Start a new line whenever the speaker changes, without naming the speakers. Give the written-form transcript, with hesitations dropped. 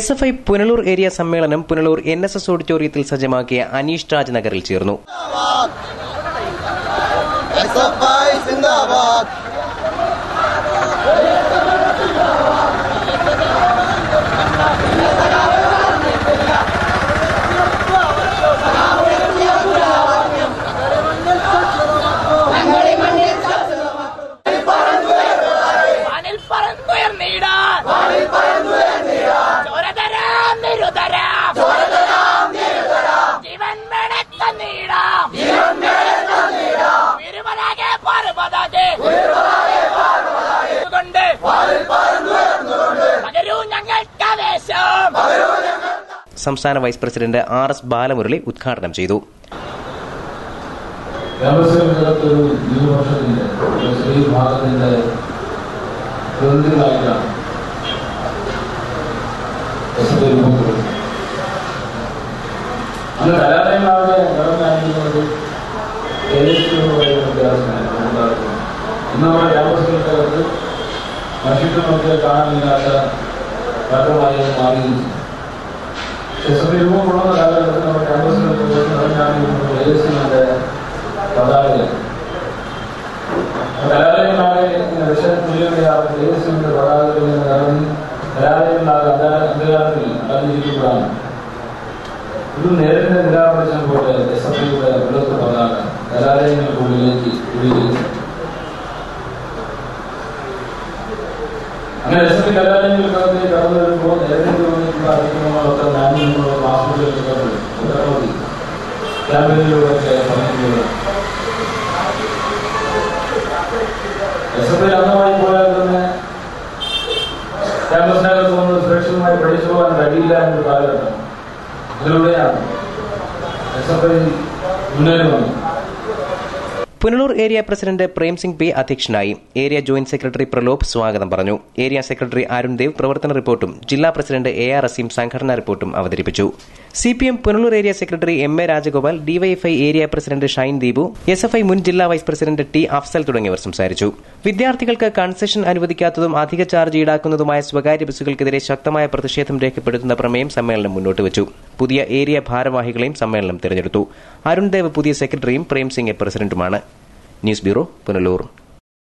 SFI Punalur area സമ്മേളനം Punalur NSS ഓഡിറ്റോറിയത്തിൽ സജ്ജമാക്കിയ അനീഷ് രാജ് നഗറിൽ ചേർന്നു. സംസ്ഥാന വൈസ് പ്രസിഡന്റ് RS ബാലമുരളി ഉദ്ഘാടനം ചെയ്തു.
രൂപമുള്ള കാലഘട്ടത്തിൽ നമ്മുടെ പതാകകൾ കലാലയങ്ങളാകെ പതാകകളിൽ ഇറങ്ങി കലാലയങ്ങളാകെ അന്ധകാരത്തിൽ അടഞ്ഞിരിക്കുമ്പോഴാണ് ഒരു നേരിന്റെ നിരാപരിശം പോലെ SFIയുടെ വെളുത്ത പതാക കലാലയങ്ങൾക്കുള്ളിലേക്ക് ഒഴുകിയിരുന്നു. അങ്ങനെ SFI കലാലയങ്ങൾക്കകത്ത് കടന്നു വരുമ്പോൾ നേരിട്ട് വന്നിട്ടുള്ള അതിക്രമങ്ങളൊക്കെ മാന്യങ്ങളുള്ള ക്ലാസ്സുകളിലൊക്കെ പരമാവധി ക്യാമ്പയിനിലൂടെയൊക്കെ പറഞ്ഞിട്ടുള്ളത്. SFI അംഗമായി പോയാൽ തന്നെ ക്യാമ്പസിനകത്ത് വന്ന് സുരക്ഷിതമായി പഠിച്ചു പോകാൻ കഴിയില്ല എന്നൊരു കാലഘട്ടം. അതിലൂടെയാണ് SFI മുന്നേറി വന്നത്.
Punalur area president Prem Singh P അധ്യക്ഷനായി. ഏരിയ ജോയിന്റ് സെക്രട്ടറി പ്രലോഭ് സ്വാഗതം പറഞ്ഞു. ഏരിയ സെക്രട്ടറി അരുൺ ദേവ് പ്രവർത്തന റിപ്പോർട്ടും ജില്ലാ പ്രസിഡന്റ് AR അസീം സംഘടനാ റിപ്പോർട്ടും അവതരിപ്പിച്ചു. CPM Punalur area secretary MA Rajagopal, DYFI area president Shine Deepu, SFI മുൻ ജില്ലാ വൈസ് പ്രസിഡന്റ് T അഫ്സൽ തുടങ്ങിയവർ സംസാരിച്ചു. വിദ്യാർത്ഥികൾക്ക് കൺസെഷൻ അനുവദിക്കാത്തതും അധിക ചാർജ് ഈടാക്കുന്നതുമായ സ്വകാര്യ ബസ്സുകൾക്കെതിരെ ശക്തമായ പ്രതിഷേധം രേഖപ്പെടുത്തുന്ന പ്രമേയം സമ്മേളനം മുന്നോട്ട് വച്ചു. പുതിയ ഏരിയ ഭാരവാഹികളെയും സമ്മേളനം തെരഞ്ഞെടുത്തു. അരുൺ ദേവ് പുതിയ സെക്രട്ടറിയും പ്രേം സിംഗ് പ്രസിഡന്റുമാണ്. News bureau, Punalur.